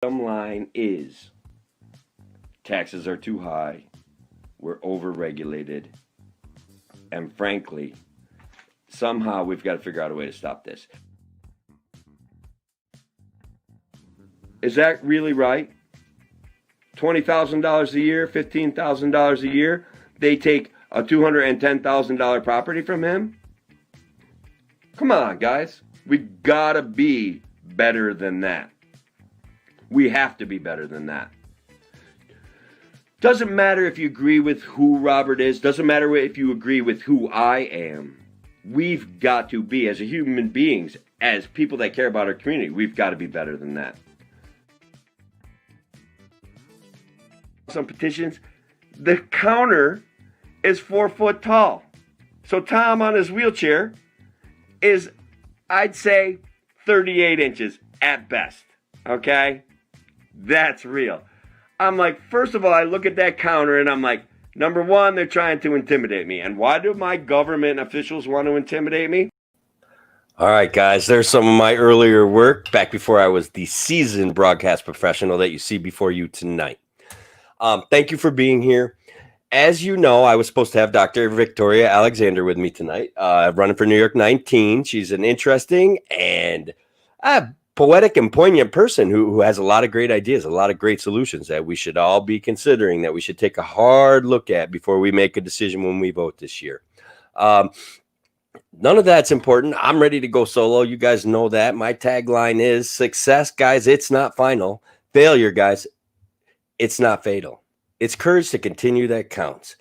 Bottom line is taxes are too high, we're overregulated, and frankly, somehow we've got to figure out a way to stop this. Is that really right? $20,000 a year, $15,000 a year, they take a $210,000 property from him? Come on, guys. We gotta be better than that. We have to be better than that. Doesn't matter if you agree with who Robert is, doesn't matter if you agree with who I am. We've got to be, as human beings, as people that care about our community, we've got to be better than that. Some petitions, the counter is 4 foot tall. So Tom on his wheelchair is, I'd say, 38 inches at best. Okay? That's real. I'm like, first of all, I look at that counter and I'm like, number one, they're trying to intimidate me. And why do my government officials want to intimidate me? All right, guys, there's some of my earlier work back before I was the seasoned broadcast professional that you see before you tonight. Thank you for being here. As you know, I was supposed to have Dr. Victoria Alexander with me tonight, running for New York 19. She's an interesting and poetic and poignant person who has a lot of great ideas, a lot of great solutions that we should all be considering, that we should take a hard look at before we make a decision when we vote this year. None of that's important. I'm ready to go solo. You guys know that. My tagline is success, guys, it's not final. Failure, guys, it's not fatal. It's courage to continue that counts.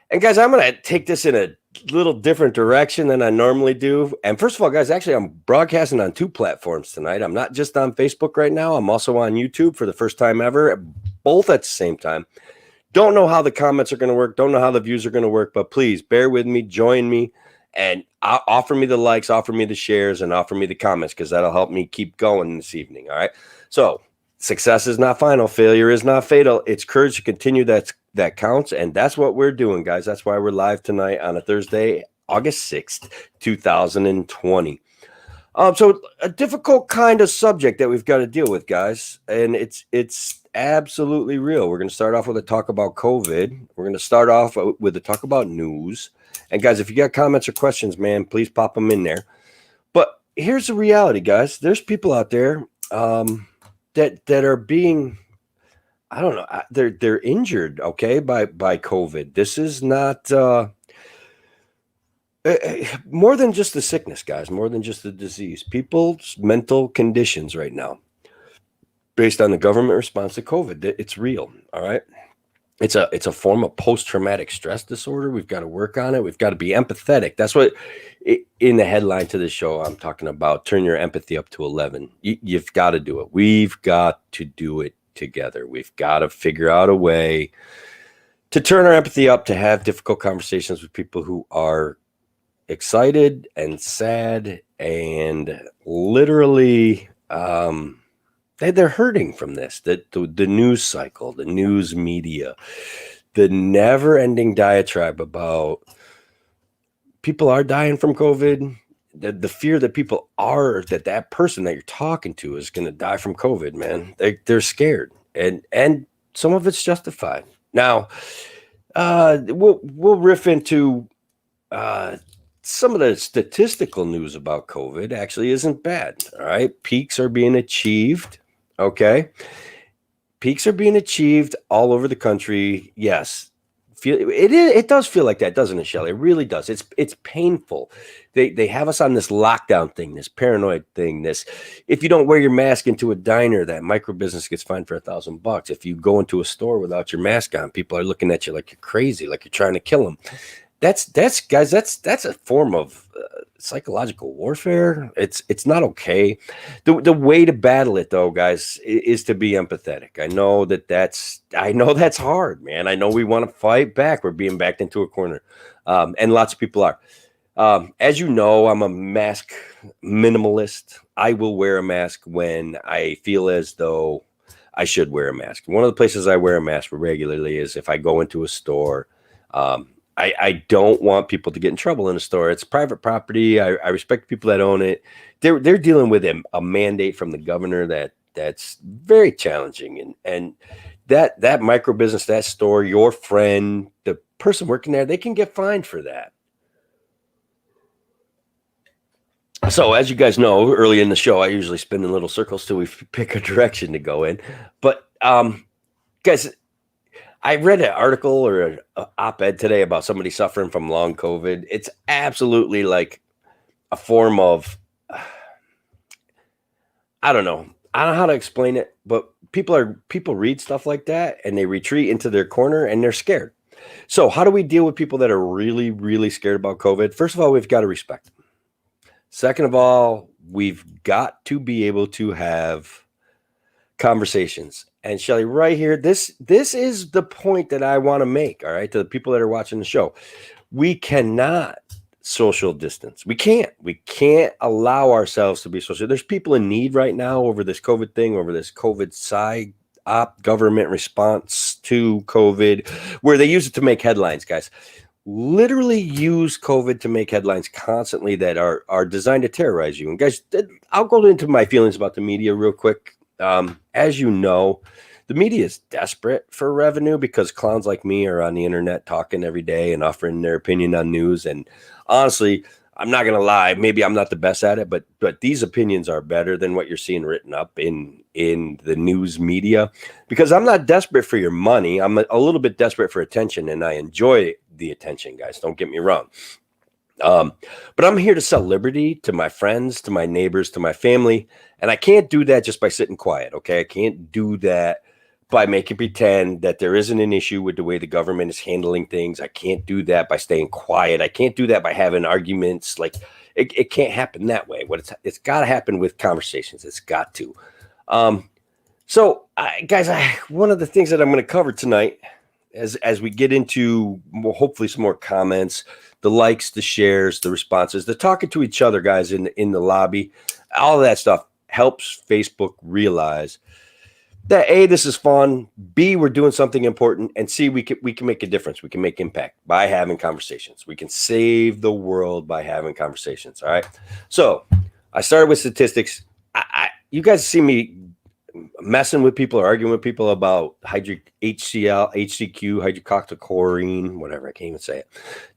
And guys, I'm going to take this in a little different direction than I normally do. And first of all, guys, actually, I'm broadcasting on 2 platforms tonight. I'm not just on Facebook right now. I'm also on YouTube for the first time ever, both at the same time. Don't know how the comments are going to work. Don't know how the views are going to work, but please bear with me, join me, and offer me the likes, offer me the shares, and offer me the comments, because that'll help me keep going this evening. All right. So success is not final. Failure is not fatal. It's courage to continue that counts. And that's what we're doing, guys. That's why we're live tonight on a Thursday, August 6th, 2020. So a difficult kind of subject that we've got to deal with, guys. And it's absolutely real. We're going to start off with a talk about COVID. We're going to start off with a talk about news. And guys, if you got comments or questions, man, please pop them in there. But here's the reality, guys. There's people out there, that are being, I don't know, they're injured, okay, by COVID. This is not more than just the sickness, guys, more than just the disease. People's mental conditions right now, based on the government response to COVID, it's real. All right. It's a form of post-traumatic stress disorder. We've got to work on it. We've got to be empathetic. That's what in the headline to this show I'm talking about. Turn your empathy up to 11. You've got to do it. We've got to do it together. We've got to figure out a way to turn our empathy up, to have difficult conversations with people who are excited and sad and literally they're hurting from this. The news cycle, the news media, the never-ending diatribe about people are dying from COVID, the fear that people are, that person that you're talking to is going to die from COVID, man. They're scared, and some of it's justified. Now, we'll riff into some of the statistical news about COVID. Actually isn't bad. All right, peaks are being achieved. Okay. Peaks are being achieved all over the country. Yes. It does feel like that, doesn't it, Shelley? It really does. It's painful. They have us on this lockdown thing, this paranoid thing, this, if you don't wear your mask into a diner, that micro business gets fined for $1,000. If you go into a store without your mask on, people are looking at you like you're crazy, like you're trying to kill them. That's guys, that's a form of psychological warfare. It's not okay. The way to battle it, though, guys, is to be empathetic. I know that's hard, man. I know we want to fight back. We're being backed into a corner, and lots of people are. As you know, I'm a mask minimalist. I will wear a mask when I feel as though I should wear a mask. One of the places I wear a mask regularly is if I go into a store. I don't want people to get in trouble in a store. It's private property. I respect people that own it. They're dealing with a mandate from the governor that that's very challenging. And that micro business, that store, your friend, the person working there, they can get fined for that. So as you guys know, early in the show, I usually spin in little circles till we pick a direction to go in. But guys, I read an article or an op-ed today about somebody suffering from long COVID. It's absolutely like a form of, I don't know. I don't know how to explain it, but people read stuff like that and they retreat into their corner and they're scared. So how do we deal with people that are really, really scared about COVID? First of all, we've got to respect them. Second of all, we've got to be able to have conversations. And Shelly, right here, this is the point that I want to make, all right, to the people that are watching the show. We cannot social distance. We can't allow ourselves to be social. There's people in need right now over this COVID thing, over this COVID side op government response to COVID, where they use it to make headlines, guys. Literally use COVID to make headlines constantly that are designed to terrorize you. And guys, I'll go into my feelings about the media real quick. As you know, the media is desperate for revenue because clowns like me are on the internet talking every day and offering their opinion on news. And honestly, I'm not going to lie, maybe I'm not the best at it, but these opinions are better than what you're seeing written up in the news media, because I'm not desperate for your money. I'm a little bit desperate for attention, and I enjoy the attention, guys. Don't get me wrong. But I'm here to sell liberty to my friends, to my neighbors, to my family. And I can't do that just by sitting quiet. Okay. I can't do that by making pretend that there isn't an issue with the way the government is handling things. I can't do that by staying quiet. I can't do that by having arguments. Like it can't happen that way. It's got to happen with conversations. It's got to. So guys, one of the things that I'm going to cover tonight as we get into hopefully some more comments, the likes, the shares, the responses, the talking to each other, guys, in the lobby, all of that stuff helps Facebook realize that A, this is fun, B, we're doing something important, and C, we can make a difference. We can make impact by having conversations. We can save the world by having conversations. All right. So I started with statistics. You guys see me messing with people or arguing with people about HCQ, hydroxychloroquine, whatever. I can't even say it.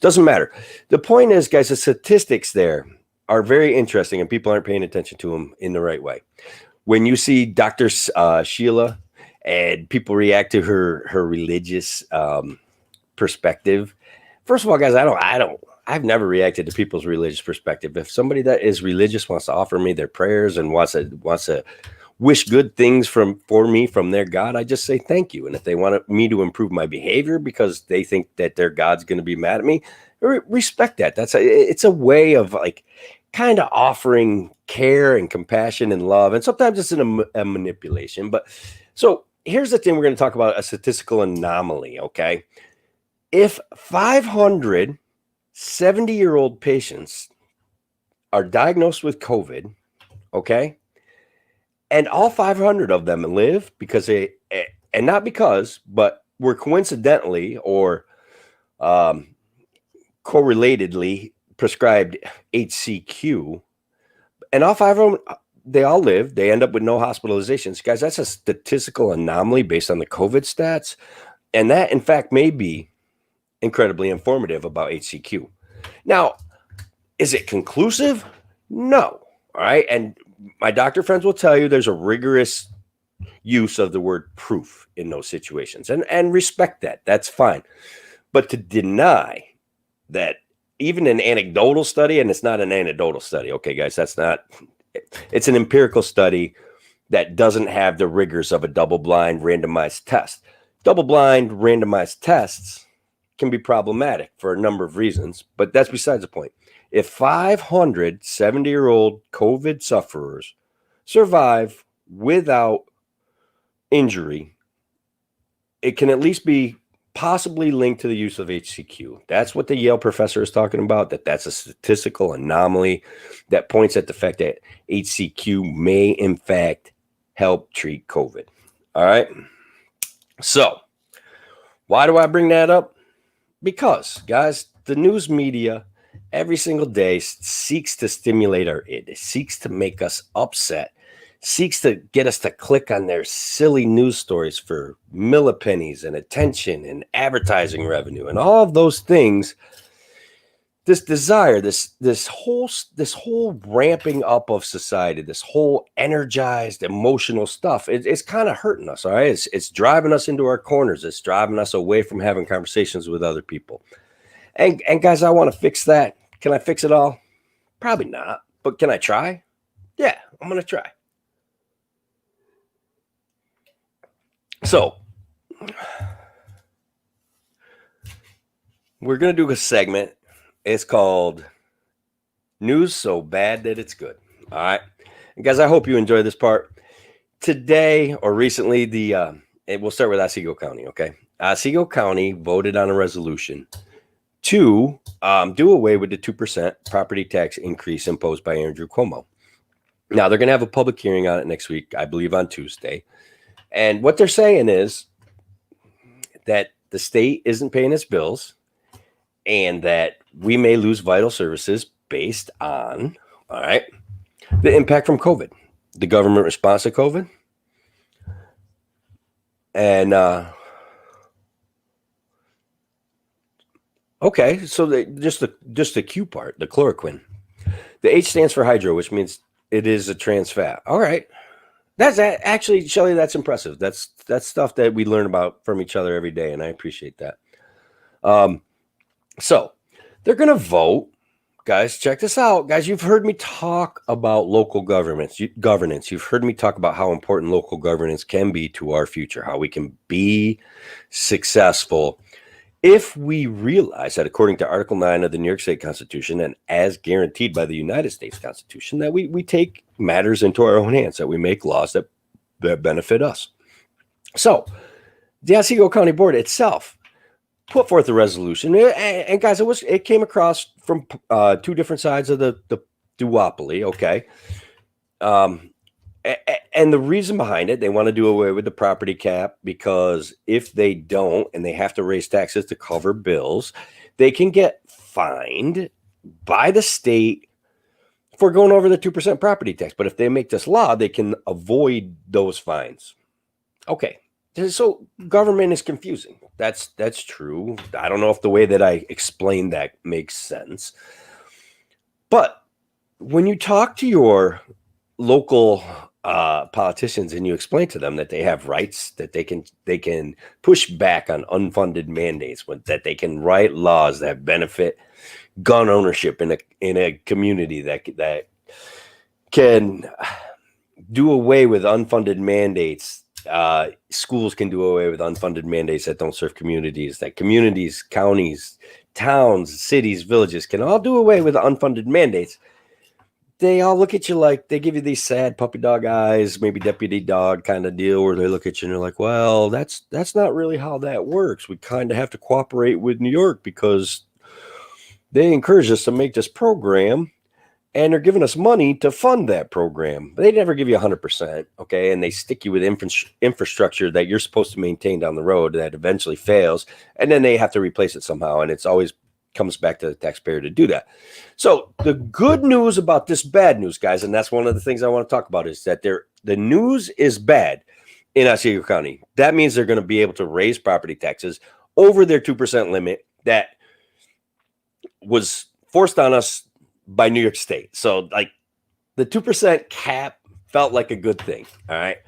Doesn't matter. The point is, guys, the statistics there are very interesting and people aren't paying attention to them in the right way. When you see Dr. Sheila and people react to her religious perspective, first of all, guys, I've never reacted to people's religious perspective. If somebody that is religious wants to offer me their prayers and wants to wish good things for me from their God, I just say thank you. And if they want me to improve my behavior because they think that their God's going to be mad at me, respect that. It's a way of like kind of offering care and compassion and love. And sometimes it's a manipulation. But so here's the thing, we're going to talk about a statistical anomaly. Okay. If 500 70-year-old patients are diagnosed with COVID, okay, and all 500 of them live because and not because, but were coincidentally or correlatedly prescribed HCQ, and all 5 of them, they all live, they end up with no hospitalizations. Guys, that's a statistical anomaly based on the COVID stats. And that, in fact, may be incredibly informative about HCQ. Now, is it conclusive? No. All right. And my doctor friends will tell you there's a rigorous use of the word proof in those situations, and respect that. That's fine. But to deny that even an anecdotal study, and it's not an anecdotal study. Okay, guys, it's an empirical study that doesn't have the rigors of a double-blind randomized test. Double-blind randomized tests can be problematic for a number of reasons, but that's besides the point. If 500 70-year-old COVID sufferers survive without injury, it can at least be possibly linked to the use of HCQ. That's what the Yale professor is talking about, that's a statistical anomaly that points at the fact that HCQ may, in fact, help treat COVID. All right. So why do I bring that up? Because, guys, the news media every single day seeks to stimulate our id. It seeks to make us upset, seeks to get us to click on their silly news stories for millipennies and attention and advertising revenue and all of those things. This desire, this whole ramping up of society, this whole energized emotional stuff, it's kind of hurting us. All right, it's driving us into our corners. It's driving us away from having conversations with other people. And guys, I want to fix that. Can I fix it all? Probably not. But can I try? Yeah, I'm gonna try. So we're gonna do a segment. It's called News So Bad That It's Good. All right. And guys, I hope you enjoy this part. Today or recently, we'll start with Otsego County, okay? Otsego County voted on a resolution to do away with the 2% property tax increase imposed by Andrew Cuomo. Now, they're going to have a public hearing on it next week, I believe on Tuesday. And what they're saying is that the state isn't paying its bills and that we may lose vital services based on, all right, the impact from COVID, the government response to COVID. And, okay, so just the Q part, the chloroquine. The H stands for hydro, which means it is a trans fat. All right. That's actually, Shelly, that's impressive. That's stuff that we learn about from each other every day, and I appreciate that. So they're going to vote. Guys, check this out. Guys, you've heard me talk about local governance. You've heard me talk about how important local governance can be to our future, how we can be successful if we realize that according to Article 9 of the New York State Constitution and as guaranteed by the United States Constitution, that we take matters into our own hands, that we make laws that benefit us. So the Otsego County Board itself put forth a resolution. And guys, it came across from two different sides of the duopoly, okay? And the reason behind it, they want to do away with the property cap because if they don't and they have to raise taxes to cover bills, they can get fined by the state for going over the 2% property tax. But if they make this law, they can avoid those fines. Okay. So government is confusing. That's true. I don't know if the way that I explained that makes sense. But when you talk to your local politicians and you explain to them that they have rights, that they can push back on unfunded mandates, that they can write laws that benefit gun ownership in a community, that can do away with unfunded mandates. Schools can do away with unfunded mandates that don't serve communities, that communities, counties, towns, cities, villages can all do away with unfunded mandates. They all look at you like they give you these sad puppy dog eyes, maybe deputy dog kind of deal, where they look at you and they're like, well, that's not really how that works. We kind of have to cooperate with New York because they encourage us to make this program and they're giving us money to fund that program. But they never give you 100%, okay? And they stick you with infrastructure that you're supposed to maintain down the road that eventually fails, and then they have to replace it somehow, and it's always comes back to the taxpayer to do that. So the good news about this bad news, guys, and that's one of the things I want to talk about, is that the news is bad in Otsego County. That means they're going to be able to raise property taxes over their 2% limit that was forced on us by New York State. So like the 2% cap felt like a good thing. All right.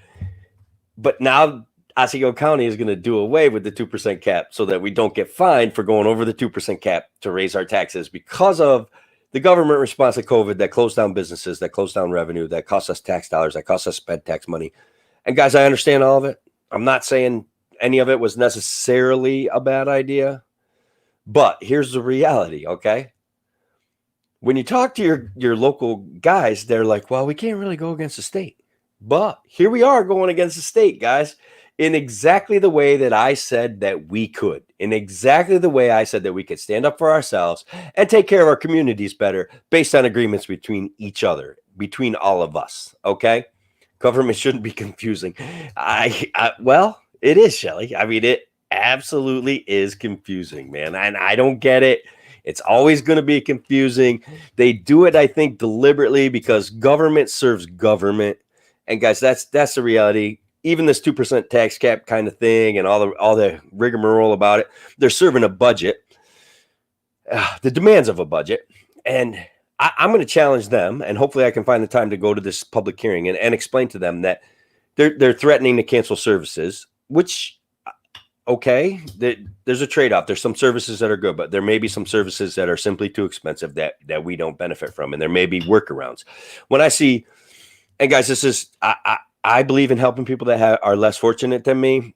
But now Otsego County is going to do away with the 2% cap so that we don't get fined for going over the 2% cap to raise our taxes because of the government response to COVID that closed down businesses, that closed down revenue, that cost us tax dollars, that cost us sped tax money. And guys, I understand all of it. I'm not saying any of it was necessarily a bad idea, but here's the reality, okay? When you talk to your local guys, they're like, well, we can't really go against the state. But here we are going against the state, guys, in exactly the way that I said that we could, in exactly the way I said that we could stand up for ourselves and take care of our communities better based on agreements between each other, between all of us, okay? Government shouldn't be confusing. Well, it is, Shelly. I mean, it absolutely is confusing, man. And I don't get it. It's always going to be confusing. They do it, I think, deliberately because government serves government. And guys, that's the reality. Even this 2% tax cap kind of thing and all the rigmarole about it, they're serving a budget, the demands of a budget. And I'm going to challenge them, and hopefully I can find the time to go to this public hearing and explain to them that they're threatening to cancel services, which okay, there's a trade-off. There's some services that are good, but there may be some services that are simply too expensive that we don't benefit from, and there may be workarounds. When I see, and guys, this is I believe in helping people that are less fortunate than me,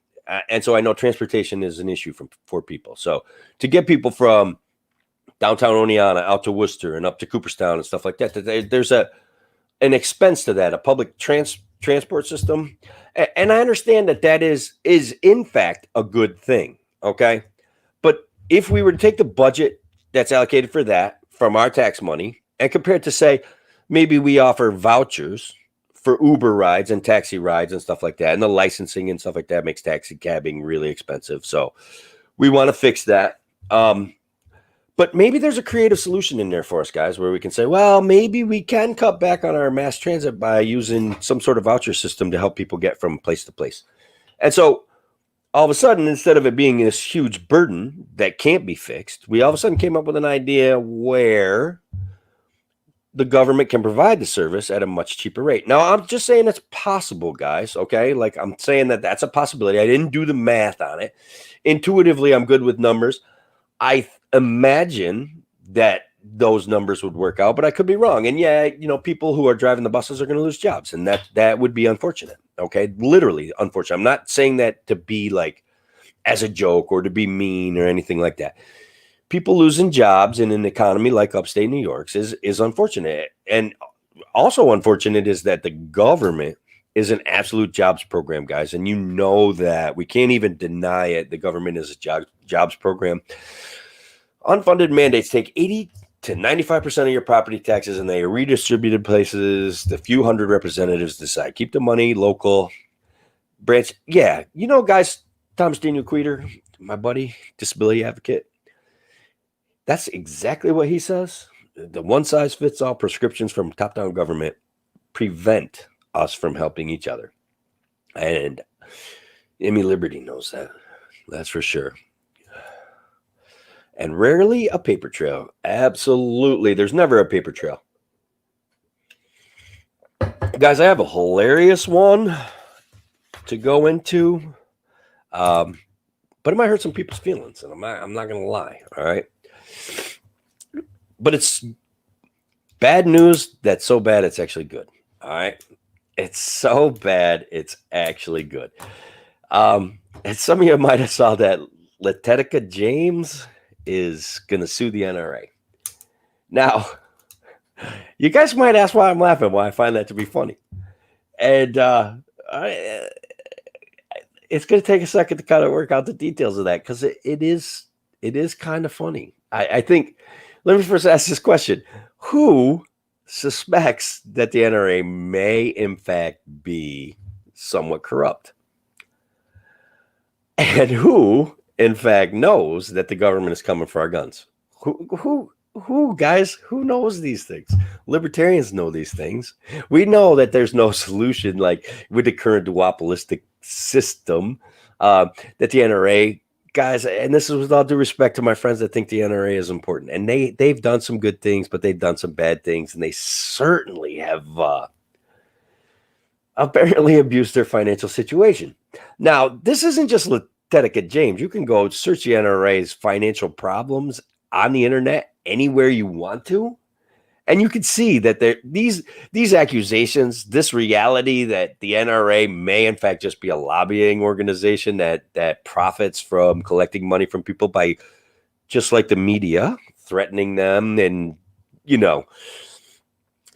and so I know transportation is an issue for people. So to get people from downtown Oneonta out to Worcester and up to Cooperstown and stuff like that, there's an expense to that, a public transport system. And I understand that is in fact a good thing. Okay. But if we were to take the budget that's allocated for that from our tax money and compare it to, say, maybe we offer vouchers for Uber rides and taxi rides and stuff like that, and the licensing and stuff like that makes taxi cabbing really expensive. So we want to fix that. But maybe there's a creative solution in there for us, guys, where we can say, well, maybe we can cut back on our mass transit by using some sort of voucher system to help people get from place to place. And so all of a sudden, instead of it being this huge burden that can't be fixed, we all of a sudden came up with an idea where the government can provide the service at a much cheaper rate. Now, I'm just saying it's possible, guys, okay? Like, I'm saying that that's a possibility. I didn't do the math on it. Intuitively, I'm good with numbers. I imagine that those numbers would work out, but I could be wrong. And yeah, people who are driving the buses are going to lose jobs, and that would be unfortunate. Okay, literally unfortunate. I'm not saying that to be like as a joke or to be mean or anything like that. People losing jobs in an economy like upstate New York's is unfortunate, and also unfortunate is that the government is an absolute jobs program, guys, and you know that. We can't even deny it. The government is a jobs program. Unfunded mandates take 80 to 95% of your property taxes, and they are redistributed places. The few hundred representatives decide. Keep the money local. Branch. Yeah, guys, Thomas Daniel Queter, my buddy, disability advocate, that's exactly what he says. The one-size-fits-all prescriptions from top-down government prevent us from helping each other. And Emmy Liberty knows that. That's for sure. And rarely a paper trail. Absolutely. There's never a paper trail. Guys, I have a hilarious one to go into. But it might hurt some people's feelings, and I'm not going to lie. All right. But it's bad news that's so bad it's actually good. All right. It's so bad it's actually good. And some of you might have saw that Letitia James is going to sue the NRA. Now, you guys might ask why I'm laughing, why I find that to be funny. And it's going to take a second to kind of work out the details of that, because it is kind of funny. I think, let me first ask this question. Who suspects that the NRA may in fact be somewhat corrupt? And who in fact knows that the government is coming for our guns? Who guys, who knows these things? Libertarians know these things. We know that there's no solution, like with the current duopolistic system, that the NRA, guys, and this is with all due respect to my friends that think the NRA is important, and they've done some good things, but they've done some bad things, and they certainly have apparently abused their financial situation. Now, this isn't just Letitia James. You can go search the NRA's financial problems on the internet anywhere you want to, and you can see that these accusations, this reality that the NRA may in fact just be a lobbying organization that profits from collecting money from people by, just like the media, threatening them and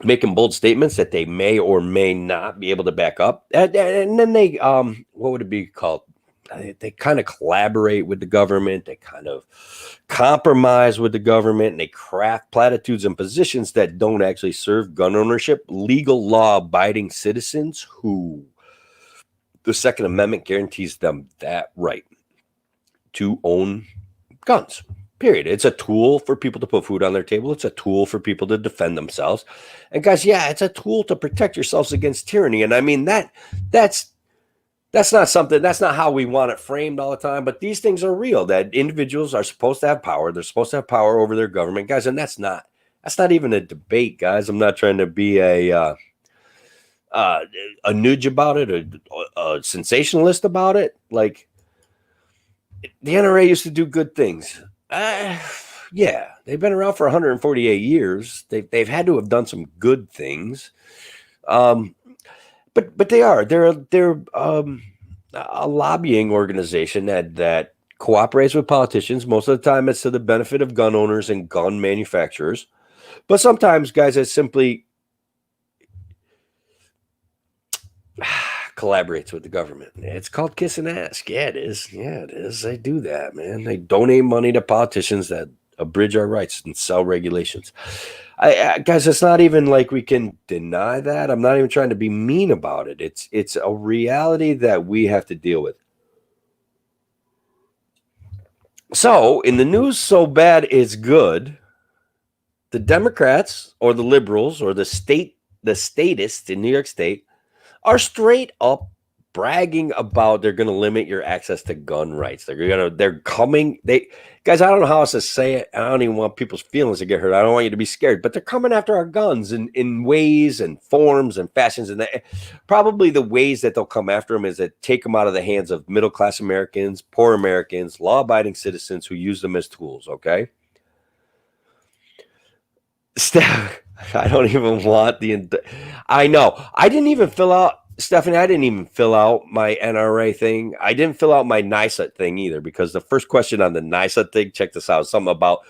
making bold statements that they may or may not be able to back up. And then they, what would it be called? They kind of collaborate with the government. They kind of compromise with the government, and they craft platitudes and positions that don't actually serve gun ownership, legal law-abiding citizens who the Second Amendment guarantees them that right to own guns, Period. It's a tool for people to put food on their table. It's a tool for people to defend themselves. And guys, yeah, it's a tool to protect yourselves against tyranny. And I mean that's not something, that's not how we want it framed all the time, but these things are real, that individuals are supposed to have power. They're supposed to have power over their government, guys, and that's not even a debate, guys. I'm not trying to be a nudge about it, a sensationalist about it. Like, the NRA used to do good things. Yeah, they've been around for 148 years. They've had to have done some good things. But they're a lobbying organization that cooperates with politicians. Most of the time, it's to the benefit of gun owners and gun manufacturers. But sometimes, guys, it simply collaborates with the government. It's called kiss and ask. Yeah, it is. Yeah, it is. They do that, man. They donate money to politicians that abridge our rights and sell regulations. Guys, it's not even like we can deny that. I'm not even trying to be mean about it. It's a reality that we have to deal with. So, in the news so bad it's good, the Democrats or the liberals or the statists in New York State are straight up bragging about they're going to limit your access to gun rights. Guys, I don't know how else to say it. I don't even want people's feelings to get hurt. I don't want you to be scared, but they're coming after our guns in ways and forms and fashions. And probably the ways that they'll come after them is that take them out of the hands of middle-class Americans, poor Americans, law-abiding citizens who use them as tools. Okay. I don't even want I know. I didn't even fill out, Stephanie, I didn't even fill out my NRA thing. I didn't fill out my NISA thing either, because the first question on the NISA thing, check this out, something about,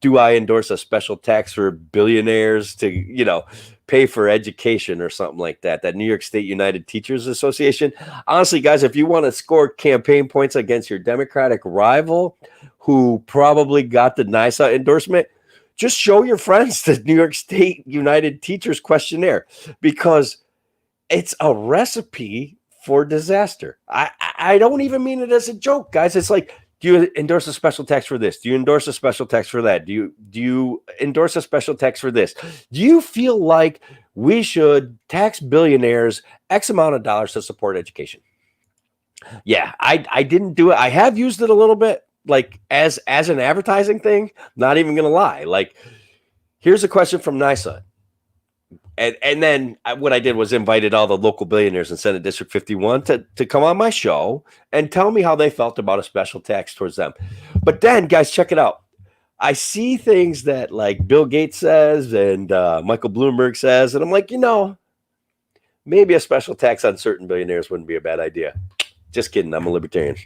do I endorse a special tax for billionaires to, pay for education or something like that? That New York State United Teachers Association. Honestly, guys, if you want to score campaign points against your Democratic rival who probably got the NISA endorsement, just show your friends the New York State United Teachers Questionnaire, because it's a recipe for disaster. I don't even mean it as a joke, guys. It's like, do you endorse a special tax for this? Do you endorse a special tax for that? Do you endorse a special tax for this? Do you feel like we should tax billionaires X amount of dollars to support education? Yeah, I didn't do it. I have used it a little bit, like as an advertising thing. Not even gonna lie. Like, here's a question from NISA. And then what I did was invited all the local billionaires in Senate District 51 to come on my show and tell me how they felt about a special tax towards them. But then, guys, check it out. I see things that like Bill Gates says and Michael Bloomberg says, and I'm like, maybe a special tax on certain billionaires wouldn't be a bad idea. Just kidding. I'm a libertarian.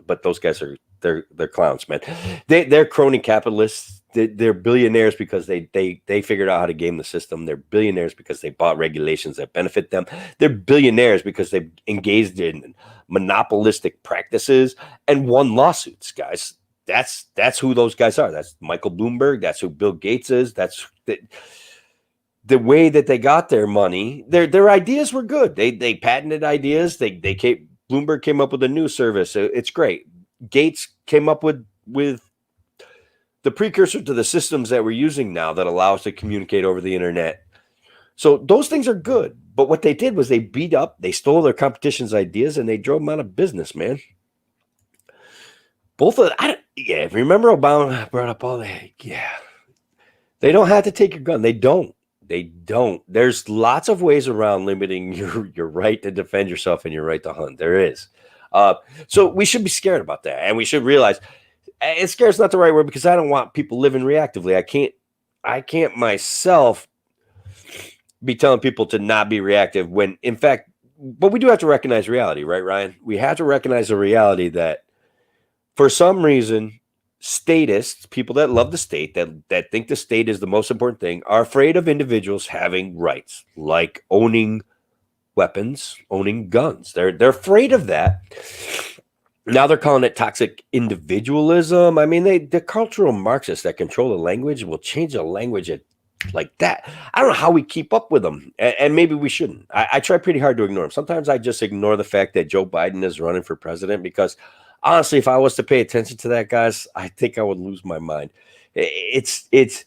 But those guys they're clowns, man. They're crony capitalists. They're billionaires because they figured out how to game the system. They're billionaires because they bought regulations that benefit them. They're billionaires because they've engaged in monopolistic practices and won lawsuits, guys. That's who those guys are. That's Michael Bloomberg. That's who Bill Gates is. That's the way that they got their money. Their ideas were good. They patented ideas. Bloomberg came up with a news service. It's great. Gates came up with the precursor to the systems that we're using now that allow us to communicate over the internet. So those things are good. But what they did was they stole their competition's ideas and they drove them out of business, man. Remember Obama brought up all that. Yeah. They don't have to take your gun. They don't. There's lots of ways around limiting your right to defend yourself and your right to hunt. There is. So we should be scared about that. And we should realize, and scared is not the right word, because I don't want people living reactively. I can't myself be telling people to not be reactive when, in fact, but we do have to recognize reality, right, Ryan? We have to recognize the reality that for some reason, statists, people that love the state, that think the state is the most important thing, are afraid of individuals having rights, like owning weapons, owning guns. They're afraid of that. Now they're calling it toxic individualism. I mean, the cultural Marxists that control the language will change the language like that. I don't know how we keep up with them, and maybe we shouldn't. I try pretty hard to ignore them. Sometimes I just ignore the fact that Joe Biden is running for president because honestly, if I was to pay attention to that, guys, I think I would lose my mind. It's it's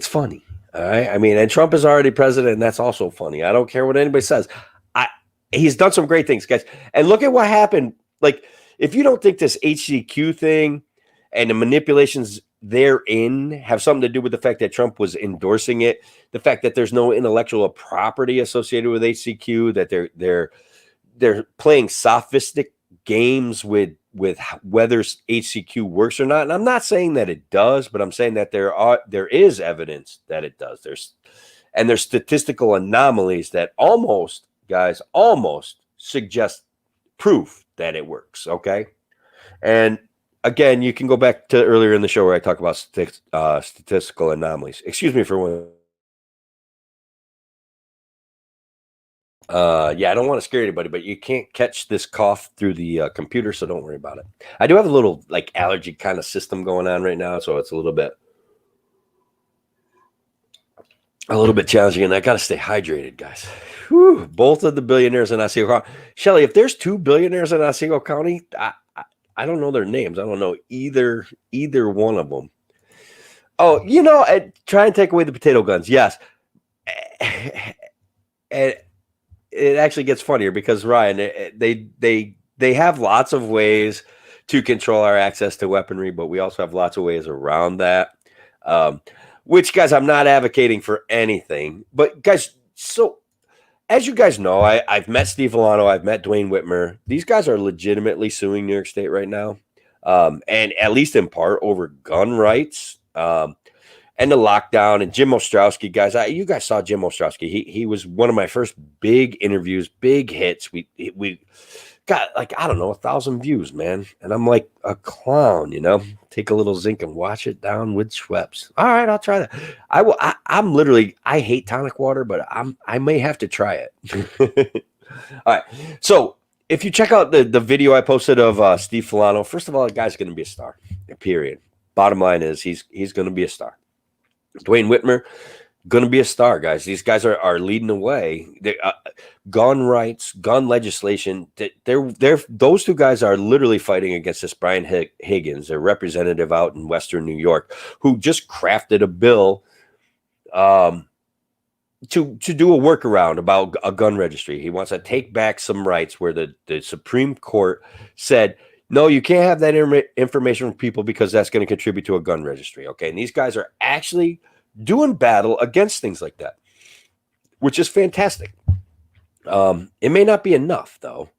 funny. All right. I mean, and Trump is already president, and that's also funny. I don't care what anybody says. I He's done some great things, guys. And look at what happened. Like, if you don't think this HCQ thing and the manipulations therein have something to do with the fact that Trump was endorsing it, the fact that there's no intellectual property associated with HCQ, that they're playing sophistic games with whether HCQ works or not. And I'm not saying that it does, but I'm saying that there is evidence that it does. There's statistical anomalies that almost, guys, almost suggest proof that it works. Okay. And again, you can go back to earlier in the show where I talk about statistical anomalies. Excuse me for one. Yeah, I don't want to scare anybody, but you can't catch this cough through the computer, so don't worry about it. I do have a little like allergy kind of system going on right now, so it's a little bit challenging, and I got to stay hydrated, guys. Whew, both of the billionaires in Otsego County. Shelly, if there's two billionaires in Otsego County, I don't know their names. I don't know either one of them. Oh, try and take away the potato guns. Yes. And it actually gets funnier because Ryan, they have lots of ways to control our access to weaponry, but we also have lots of ways around that. Which, guys, I'm not advocating for anything, but guys, so as you guys know, I've met Steve Villano, I've met Dwayne Whitmer. These guys are legitimately suing New York State right now, and at least in part over gun rights. And the lockdown, and Jim Ostrowski, guys. You guys saw Jim Ostrowski. He was one of my first big interviews, big hits. We got like, I don't know, 1,000 views, man. And I'm like a clown, Take a little zinc and wash it down with Schweppes. All right, I'll try that. I'm literally, I hate tonic water, but I may have to try it. All right. So if you check out the video I posted of Steve Villano, first of all, the guy's going to be a star. Period. Bottom line is he's going to be a star. Dwayne Whitmer, going to be a star, guys. These guys are leading the way. Gun rights, gun legislation. Those two guys are literally fighting against this Brian Higgins, their representative out in Western New York, who just crafted a bill to do a workaround about a gun registry. He wants to take back some rights where the Supreme Court said, no, you can't have that information from people because that's going to contribute to a gun registry. Okay. And these guys are actually doing battle against things like that, which is fantastic. It may not be enough, though.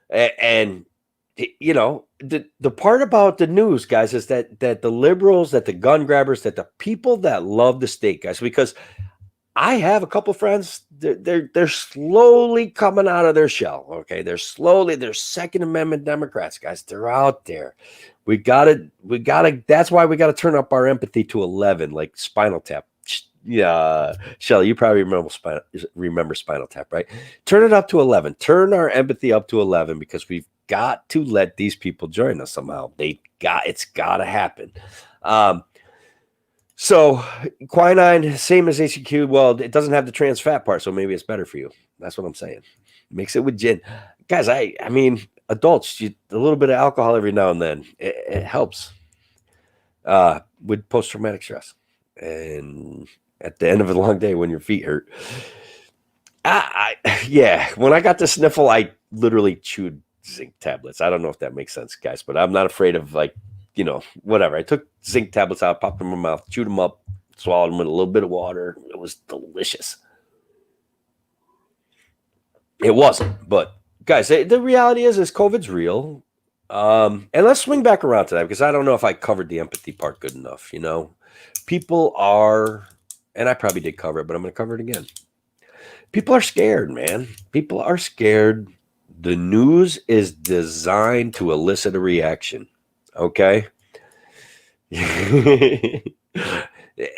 And the part about the news, guys, is that the liberals, that the gun grabbers, that the people that love the state, guys, because I have a couple friends. They're slowly coming out of their shell. Okay, they're Second Amendment Democrats, guys. They're out there. We gotta. That's why we gotta turn up our empathy to 11, like Spinal Tap. Yeah, Shelly, you probably remember Spinal Tap, right? Turn it up to 11. Turn our empathy up to 11 because we've got to let these people join us somehow. It's got to happen. So quinine, same as HCQ. Well, it doesn't have the trans fat part, so maybe it's better for you. That's what I'm saying. Mix it with gin, guys. I mean, adults, a little bit of alcohol every now and then. It helps with post-traumatic stress, and at the end of a long day when your feet hurt. Yeah. When I got the sniffle, I literally chewed zinc tablets. I don't know if that makes sense, guys, but I'm not afraid of whatever. I took zinc tablets out, popped them in my mouth, chewed them up, swallowed them with a little bit of water. It was delicious. It wasn't, but guys, the reality is COVID's real. And let's swing back around to that because I don't know if I covered the empathy part good enough. People are, and I probably did cover it, but I'm going to cover it again. People are scared, man. People are scared. The news is designed to elicit a reaction. Okay. The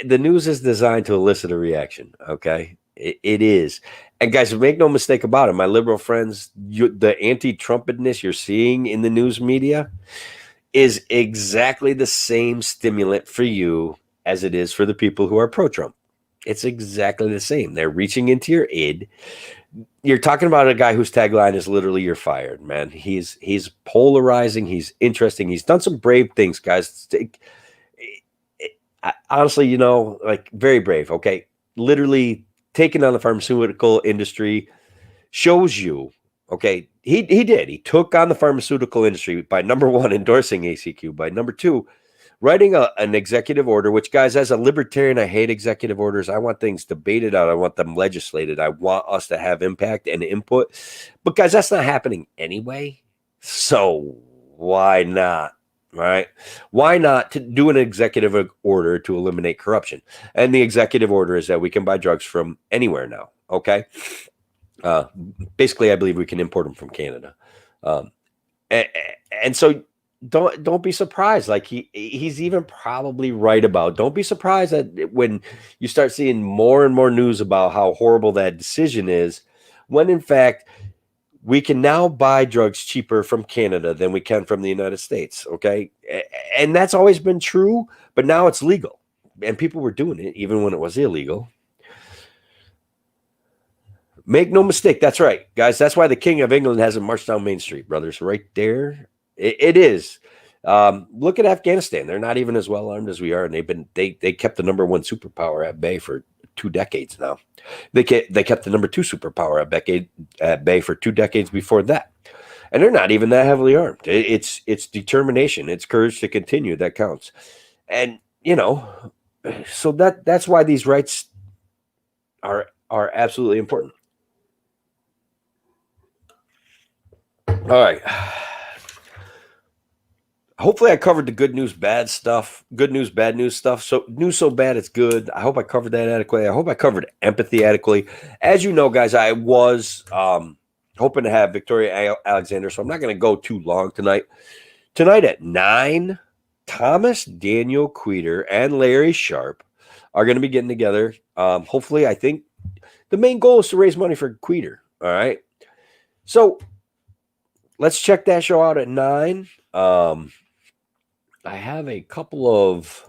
news is designed to elicit a reaction. Okay. It is. And guys, make no mistake about it. My liberal friends, the anti-Trumpedness you're seeing in the news media is exactly the same stimulant for you as it is for the people who are pro-Trump. It's exactly the same. They're reaching into your id. you're talking about a guy whose tagline is literally "You're fired," man. He's polarizing. He's interesting. He's done some brave things, guys. Honestly, like very brave. Okay, literally taking on the pharmaceutical industry shows you. Okay, he did. He took on the pharmaceutical industry by number one endorsing ACQ, by number two writing an executive order, which, guys, as a libertarian, I hate executive orders. I want things debated out. I want them legislated. I want us to have impact and input. But, guys, that's not happening anyway. So why not? Right? Why not to do an executive order to eliminate corruption? And the executive order is that we can buy drugs from anywhere now. Okay. Uh, Basically, I believe we can import them from Canada. Um, and so don't be surprised. Like he's even probably right about. Don't be surprised that when you start seeing more and more news about how horrible that decision is, when in fact we can now buy drugs cheaper from Canada than we can from the United States. Okay, and that's always been true, but now it's legal, and people were doing it even when it was illegal. Make no mistake, that's right, guys. That's why the King of England hasn't marched down Main Street, brothers. Right there, it is. Look at Afghanistan; they're not even as well armed as we are, and they kept the number one superpower at bay for 2 decades now. They kept the number two superpower at bay for 2 decades before that, and they're not even that heavily armed. It's determination, it's courage to continue that counts, and so that's why these rights are absolutely important. All right. Hopefully I covered the good news, bad stuff, good news, bad news stuff. So news so bad it's good. I hope I covered that adequately. I hope I covered empathy adequately. As you know, guys, I was hoping to have Victoria Alexander, so I'm not going to go too long tonight. Tonight at 9, Thomas Daniel Queter and Larry Sharp are going to be getting together. Hopefully, I think the main goal is to raise money for Queter. All right. So let's check that show out at 9. I have a couple of.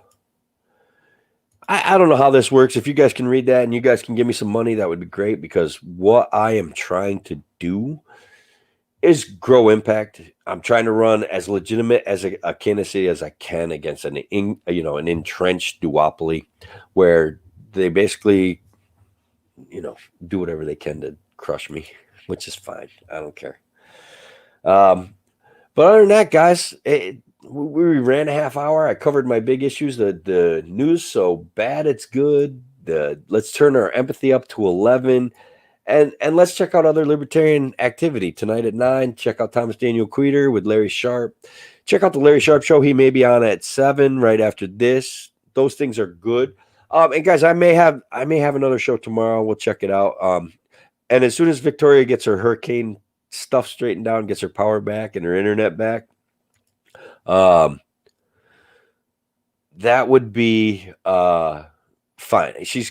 I don't know how this works. If you guys can read that and you guys can give me some money, that would be great, because what I am trying to do is grow impact. I'm trying to run as legitimate as a candidacy as I can against an entrenched duopoly where they basically, do whatever they can to crush me, which is fine. I don't care. But other than that, guys, we ran a half hour. I covered my big issues. The news so bad it's good. Let's turn our empathy up to 11, and let's check out other libertarian activity tonight at 9. Check out Thomas Daniel Queter with Larry Sharp. Check out the Larry Sharp show. He may be on at 7 right after this. Those things are good. And guys, I may have another show tomorrow. We'll check it out. And as soon as Victoria gets her hurricane stuff straightened out, gets her power back and her internet back, that would be fine. She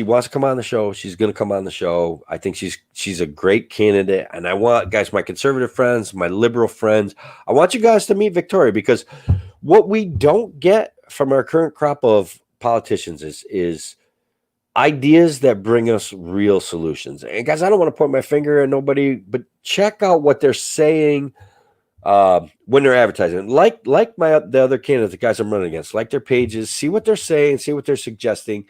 wants to come on the show. She's gonna come on the show. I think she's a great candidate. And I want, guys, my conservative friends, my liberal friends, I want you guys to meet Victoria, because what we don't get from our current crop of politicians is ideas that bring us real solutions. And guys, I don't want to point my finger at nobody, but check out what they're saying when they're advertising. Like the other candidates, the guys I'm running against, like their pages, see what they're saying, see what they're suggesting.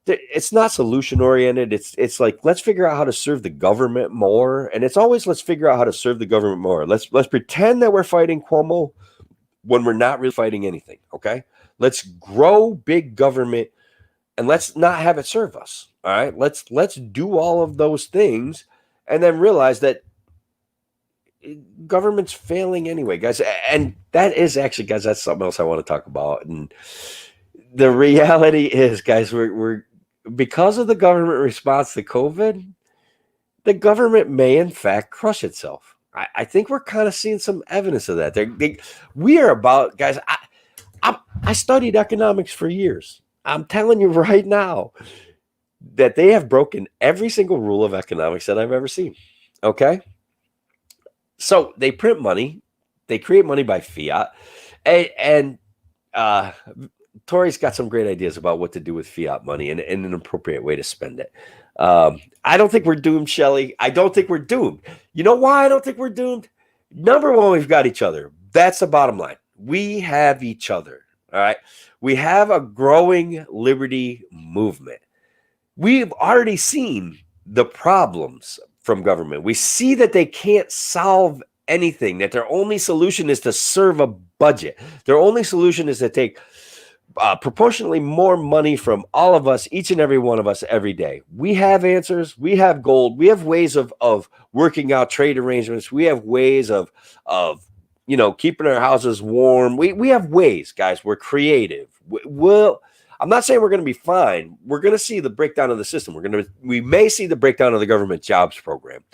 It's not solution oriented. It's like, let's figure out how to serve the government more. And it's always, let's figure out how to serve the government more. Let's pretend that we're fighting Cuomo when we're not really fighting anything. Okay. Let's grow big government and let's not have it serve us. All right. Let's do all of those things and then realize that government's failing anyway, guys. And that is actually, guys, that's something else I want to talk about. And the reality is, guys, we're because of the government response to COVID, the government may in fact crush itself. I think we're kind of seeing some evidence of that. We are about, guys. I studied economics for years. I'm telling you right now that they have broken every single rule of economics that I've ever seen. Okay. So they print money, they create money by fiat, and Tory's got some great ideas about what to do with fiat money and an appropriate way to spend it. I don't think we're doomed, Shelly. I don't think we're doomed. You know why I don't think we're doomed? Number one, we've got each other. That's the bottom line. We have each other. All right. We have a growing liberty movement. We've already seen the problems from government. We see that they can't solve anything, that their only solution is to serve a budget. Their only solution is to take proportionally more money from all of us, each and every one of us, every day. We have answers. We have gold. We have ways of working out trade arrangements. We have ways of keeping our houses warm. We have ways, guys. We're creative. I'm not saying we're going to be fine. We're going to see the breakdown of the system. We may see the breakdown of the government jobs program.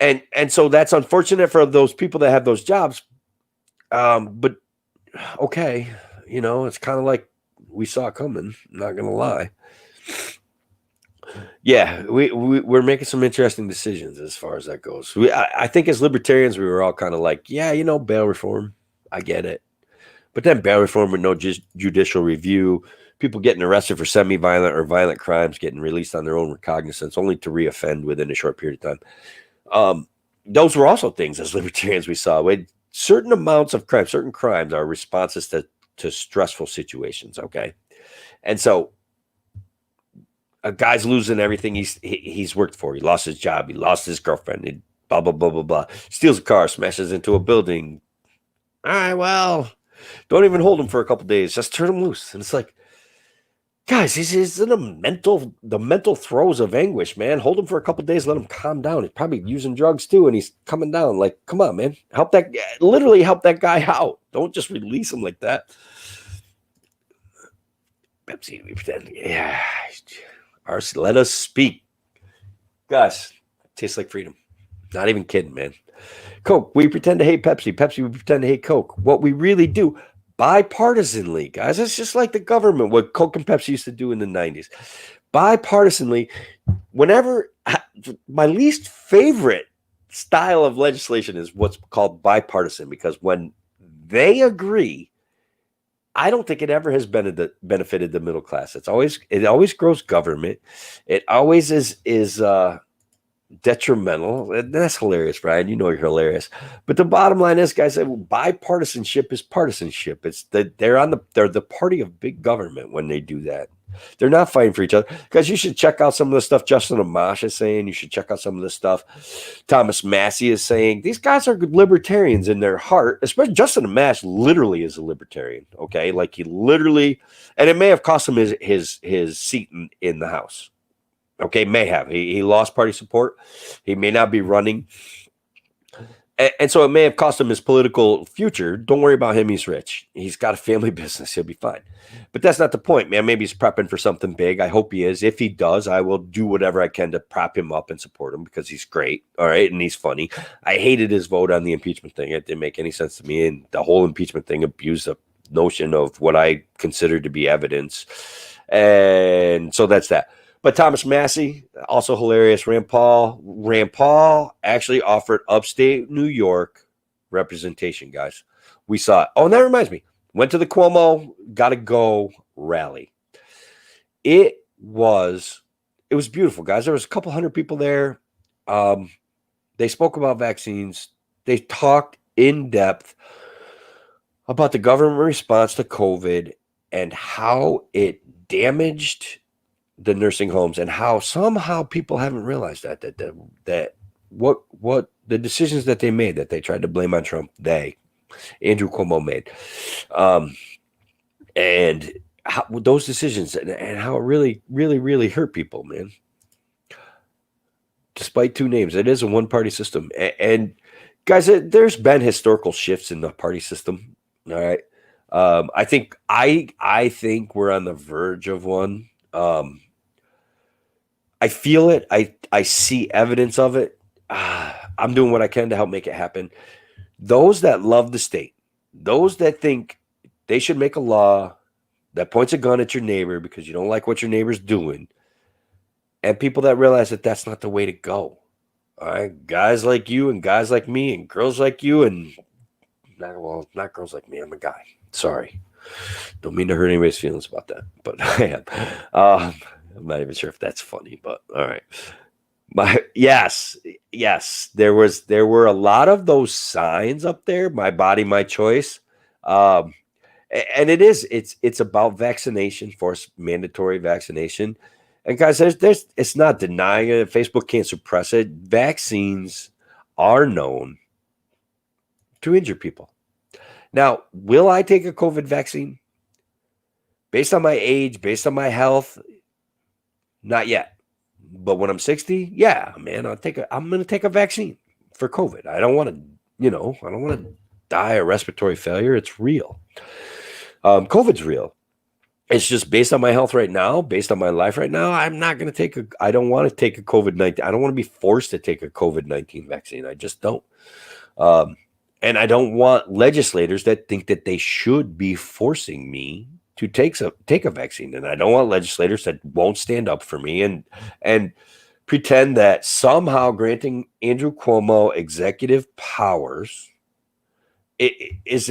And so that's unfortunate for those people that have those jobs. But okay, it's kind of like we saw it coming. I'm not gonna lie. Yeah, we're making some interesting decisions as far as that goes. I think as libertarians, we were all kind of like, yeah, bail reform. I get it, but then bail reform with no judicial review, people getting arrested for semi-violent or violent crimes, getting released on their own recognizance, only to reoffend within a short period of time. Those were also things as libertarians we saw. Certain amounts of crime, certain crimes are responses to stressful situations. Okay. And so a guy's losing everything he's worked for. He lost his job. He lost his girlfriend. He blah, blah, blah, blah, blah. Steals a car, smashes into a building. All right, well, don't even hold him for a couple days. Just turn him loose. And it's like, guys, he's in the mental throes of anguish, man. Hold him for a couple days, let him calm down. He's probably using drugs too, and he's coming down. Like, come on, man. Literally help that guy out. Don't just release him like that. Pepsi, we pretend. Yeah. RC, let us speak. Guys, tastes like freedom. Not even kidding, man. Coke, we pretend to hate Pepsi. Pepsi, we pretend to hate Coke. What we really do, bipartisanly, guys. It's just like the government, what Coke and Pepsi used to do in the 90s. Bipartisanly, whenever my least favorite style of legislation is what's called bipartisan, because when they agree, I don't think it ever has benefited the middle class. It always grows government. It always is detrimental. That's hilarious, Brian. You know you're hilarious. But the bottom line is, guys, bipartisanship is partisanship. They're the party of big government when they do that. They're not fighting for each other. Guys, you should check out some of the stuff Justin Amash is saying. You should check out some of the stuff Thomas Massey is saying. These guys are good libertarians in their heart. Especially Justin Amash literally is a libertarian. Okay, like he literally, and it may have cost him his seat in the House. Okay, may have. He lost party support. He may not be running. And so it may have cost him his political future. Don't worry about him. He's rich. He's got a family business. He'll be fine. But that's not the point, man. Maybe he's prepping for something big. I hope he is. If he does, I will do whatever I can to prop him up and support him because he's great. All right. And he's funny. I hated his vote on the impeachment thing. It didn't make any sense to me. And the whole impeachment thing abused the notion of what I consider to be evidence. And so that's that. But Thomas Massey, also hilarious. Rand Paul actually offered upstate New York representation, guys. We saw it. Oh, and that reminds me. Went to the Cuomo Gotta Go rally. It was beautiful, guys. There was a couple hundred people there. They spoke about vaccines. They talked in depth about the government response to COVID and how it damaged the nursing homes and how somehow people haven't realized that what the decisions that they made, that they tried to blame on Trump, Andrew Cuomo made, and how those decisions and how it really, really, really hurt people, man. Despite two names, it is a one-party system, and guys, there's been historical shifts in the party system. All right, I think we're on the verge of one. I feel it. I see evidence of it. I'm doing what I can to help make it happen. Those that love the state, those that think they should make a law that points a gun at your neighbor because you don't like what your neighbor's doing, and people that realize that that's not the way to go. All right, guys like you and guys like me and girls like you and not girls like me. I'm a guy. Sorry. Don't mean to hurt anybody's feelings about that, but I am. I'm not even sure if that's funny, but all right. Yes, there were a lot of those signs up there. My body, my choice. Um, and it's about vaccination, forced mandatory vaccination. And guys, there's it's not denying it. Facebook can't suppress it. Vaccines are known to injure people. Now, will I take a COVID vaccine? Based on my age, based on my health, not yet. But when I'm 60, yeah, man, I'm gonna take a vaccine for COVID. I don't want to, I don't want to die of respiratory failure. It's real. COVID's real. It's just based on my health right now, based on my life right now. I'm not going to I don't want to take a COVID-19. I don't want to be forced to take a COVID-19 vaccine. I just don't. Um, and I don't want legislators that think that they should be forcing me to take a vaccine. And I don't want legislators that won't stand up for me and pretend that somehow granting Andrew Cuomo executive powers is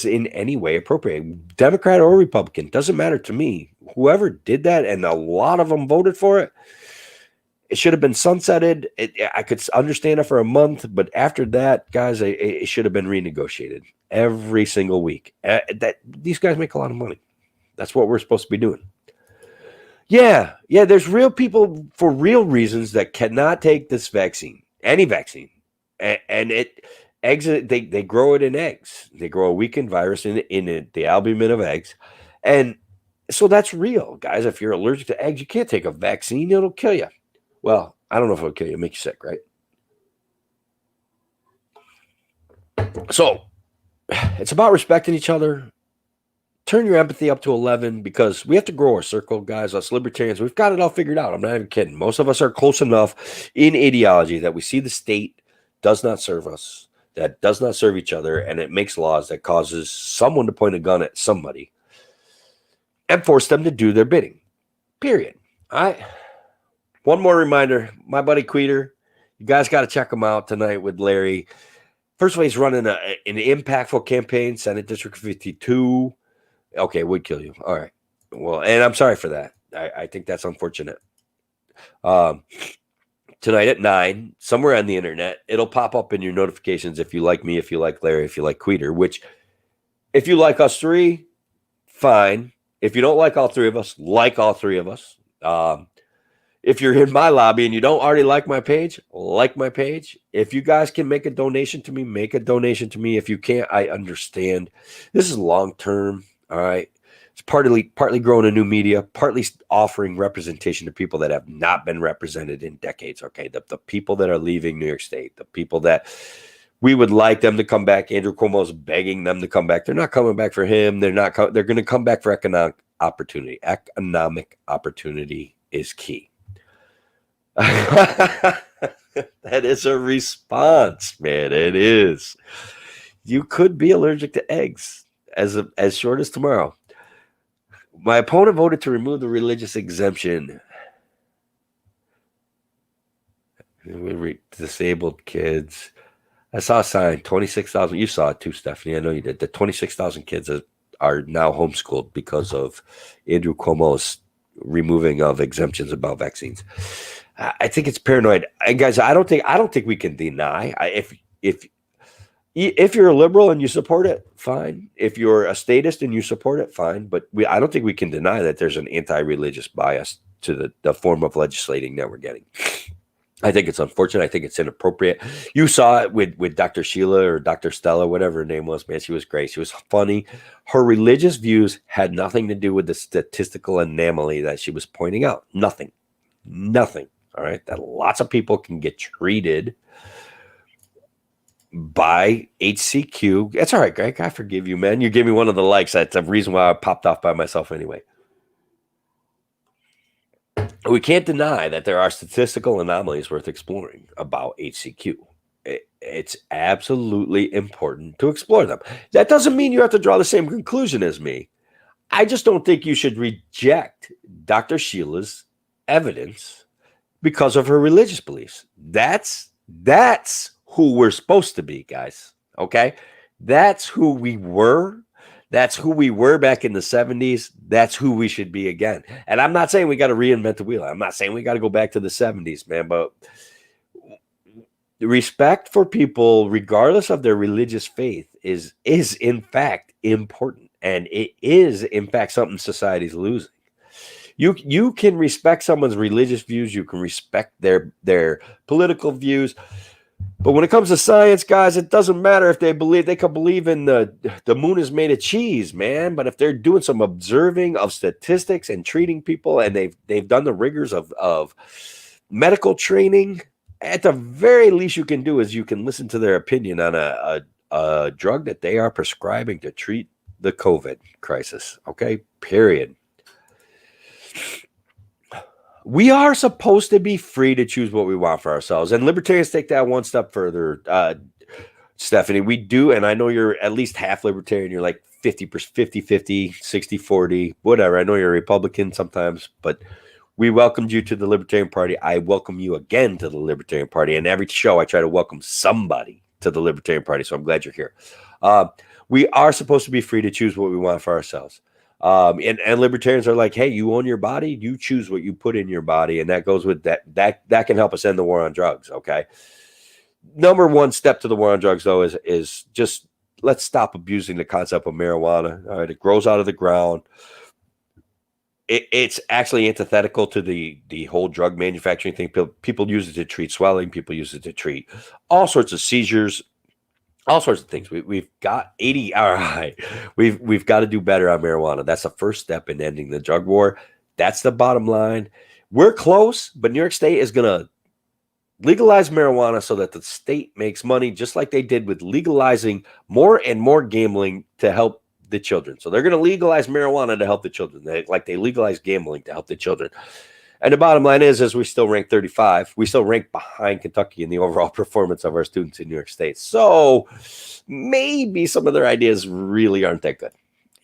in any way appropriate. Democrat or Republican, doesn't matter to me. Whoever did that, and a lot of them voted for it, it should have been sunsetted. I could understand it for a month, but after that, guys, it should have been renegotiated every single week. These guys make a lot of money. That's what we're supposed to be doing. Yeah. There's real people for real reasons that cannot take this vaccine, any vaccine, and eggs. They grow it in eggs. They grow a weakened virus in the albumin of eggs, and so that's real, guys. If you're allergic to eggs, you can't take a vaccine; it'll kill you. Well, I don't know if it'll kill you; it'll make you sick, right? So it's about respecting each other. Turn your empathy up to 11 because we have to grow our circle, guys. Us libertarians, we've got it all figured out. I'm not even kidding. Most of us are close enough in ideology that we see the state does not serve us, that does not serve each other, and it makes laws that causes someone to point a gun at somebody and force them to do their bidding. Period. All right. One more reminder, my buddy Queeter, you guys got to check him out tonight with Larry. First of all, he's running an impactful campaign, Senate District 52. Okay, would kill you. All right. Well, and I'm sorry for that. I think that's unfortunate. Tonight at 9, somewhere on the internet, it'll pop up in your notifications if you like me, if you like Larry, if you like Queeter, which if you like us three, fine. If you don't like all three of us, like all three of us. If you're in my lobby and you don't already like my page, like my page. If you guys can make a donation to me, make a donation to me. If you can't, I understand. This is long-term. All right. It's partly growing a new media, partly offering representation to people that have not been represented in decades. Okay. The people that are leaving New York State, the people that we would like them to come back. Andrew Cuomo's begging them to come back. They're not coming back for him. They're going to come back for economic opportunity. Economic opportunity is key. That is a response, man. It is. You could be allergic to eggs as short as tomorrow. My opponent voted to remove the religious exemption. Disabled kids. I saw a sign, 26,000. You saw it too, Stephanie. I know you did. The 26,000 kids are now homeschooled because of Andrew Cuomo's removing of exemptions about vaccines. I think it's paranoid. And guys, I don't think we can deny. If you're a liberal and you support it, fine. If you're a statist and you support it, fine. But I don't think we can deny that there's an anti-religious bias to the form of legislating that we're getting. I think it's unfortunate. I think it's inappropriate. You saw it with Dr. Sheila or Dr. Stella, whatever her name was, man. She was great. She was funny. Her religious views had nothing to do with the statistical anomaly that she was pointing out. Nothing. All right. That lots of people can get treated by HCQ. That's all right, Greg. I forgive you, man. You gave me one of the likes. That's the reason why I popped off by myself anyway. We can't deny that there are statistical anomalies worth exploring about HCQ. It's absolutely important to explore them. That doesn't mean you have to draw the same conclusion as me. I just don't think you should reject Dr. Sheila's evidence because of her religious beliefs. That's who we're supposed to be, guys. Okay? That's who we were. That's who we were back in the 70s. That's who we should be again. And I'm not saying we got to reinvent the wheel. I'm not saying we got to go back to the 70s, man, but respect for people regardless of their religious faith is in fact important, and it is in fact something society's losing. You can respect someone's religious views, you can respect their political views, but when it comes to science, guys, it doesn't matter if they could believe in the moon is made of cheese, man. But if they're doing some observing of statistics and treating people, and they've done the rigors of medical training, at the very least you can do is you can listen to their opinion on a drug that they are prescribing to treat the COVID crisis. Okay, period. We are supposed to be free to choose what we want for ourselves. And libertarians take that one step further. Stephanie, we do. And I know you're at least half libertarian. You're like 50, 60, 40, whatever. I know you're a Republican sometimes, but we welcomed you to the Libertarian Party. I welcome you again to the Libertarian Party. And every show I try to welcome somebody to the Libertarian Party. So I'm glad you're here. We are supposed to be free to choose what we want for ourselves. And libertarians are like, hey, you own your body, you choose what you put in your body, and that goes with that can help us end the war on drugs. Okay, number one step to the war on drugs, though, is just let's stop abusing the concept of marijuana. All right, it grows out of the ground. It's actually antithetical to the whole drug manufacturing thing. People use it to treat swelling, people use it to treat all sorts of seizures, all sorts of things. We've got 80 RI. We've got to do better on marijuana. That's the first step in ending the drug war. That's the bottom line. We're close, but New York State is going to legalize marijuana so that the state makes money, just like they did with legalizing more and more gambling to help the children. So they're going to legalize marijuana to help the children, like they legalized gambling to help the children. And the bottom line is we still rank 35. We still rank behind Kentucky in the overall performance of our students in New York State. So maybe some of their ideas really aren't that good.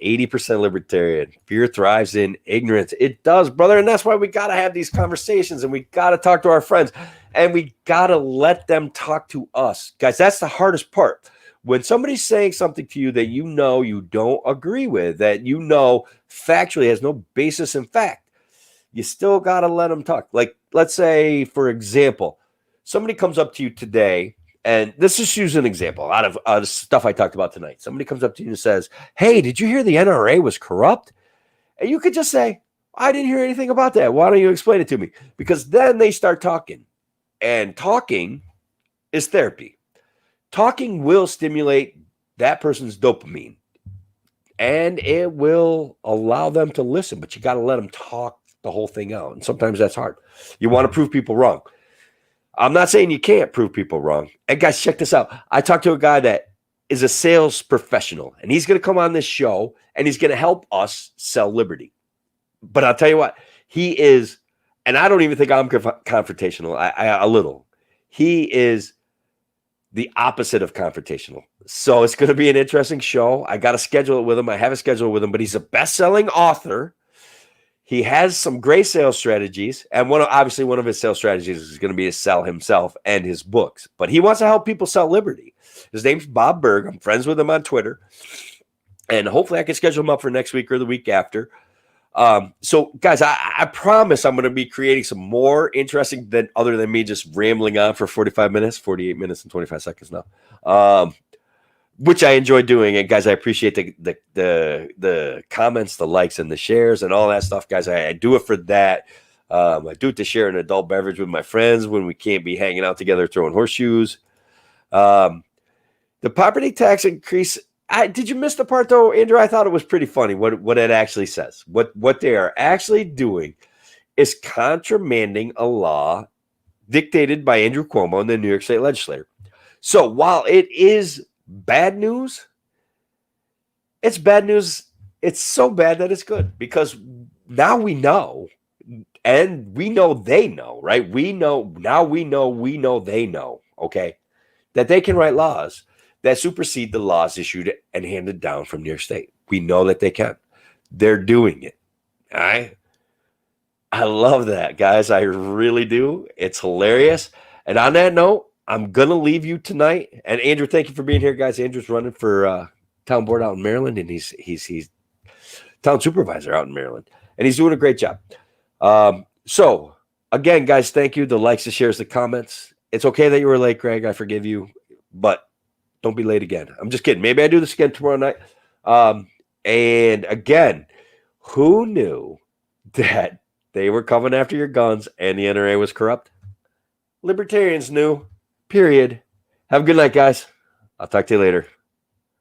80% libertarian. Fear thrives in ignorance. It does, brother. And that's why we got to have these conversations, and we got to talk to our friends, and we got to let them talk to us. Guys, that's the hardest part. When somebody's saying something to you that you know you don't agree with, that you know factually has no basis in fact, you still got to let them talk. Like, let's say, for example, somebody comes up to you today, and this is use an example out of the stuff I talked about tonight. Somebody comes up to you and says, hey, did you hear the NRA was corrupt? And you could just say, I didn't hear anything about that. Why don't you explain it to me? Because then they start talking. And talking is therapy. Talking will stimulate that person's dopamine. And it will allow them to listen. But you got to let them talk the whole thing out. And sometimes that's hard. You want to prove people wrong. I'm not saying you can't prove people wrong. And guys, check this out. I talked to a guy that is a sales professional, and he's going to come on this show, and he's going to help us sell liberty. But I'll tell you what, he is, and I don't even think I'm confrontational. A little. He is the opposite of confrontational. So it's going to be an interesting show. I got to schedule it with him. I have a schedule with him, but he's a best-selling author. He has some great sales strategies, and obviously one of his sales strategies is going to be to sell himself and his books. But he wants to help people sell liberty. His name's Bob Berg. I'm friends with him on Twitter, and hopefully I can schedule him up for next week or the week after. So, guys, I promise I'm going to be creating some more interesting other than me just rambling on for 45 minutes, 48 minutes and 25 seconds now. Which I enjoy doing. And guys, I appreciate the comments, the likes, and the shares, and all that stuff, guys. I do it for that. I do it to share an adult beverage with my friends when we can't be hanging out together throwing horseshoes. The property tax increase. Did you miss the part though, Andrew? I thought it was pretty funny what it actually says. What they are actually doing is contramanding a law dictated by Andrew Cuomo and the New York State Legislature. So while it is bad news, it's bad news. It's so bad that it's good, because now we know, and we know they know, right? We know they know, okay, that they can write laws that supersede the laws issued and handed down from New York State. We know that they can. They're doing it. All right. I love that, guys. I really do. It's hilarious. And on that note, I'm going to leave you tonight. And Andrew, thank you for being here, guys. Andrew's running for town board out in Maryland, and he's town supervisor out in Maryland, and he's doing a great job. So again, guys, thank you. The likes, the shares, the comments. It's okay that you were late, Greg. I forgive you, but don't be late again. I'm just kidding. Maybe I do this again tomorrow night. And again, who knew that they were coming after your guns and the NRA was corrupt? Libertarians knew. Period. Have a good night, guys. I'll talk to you later.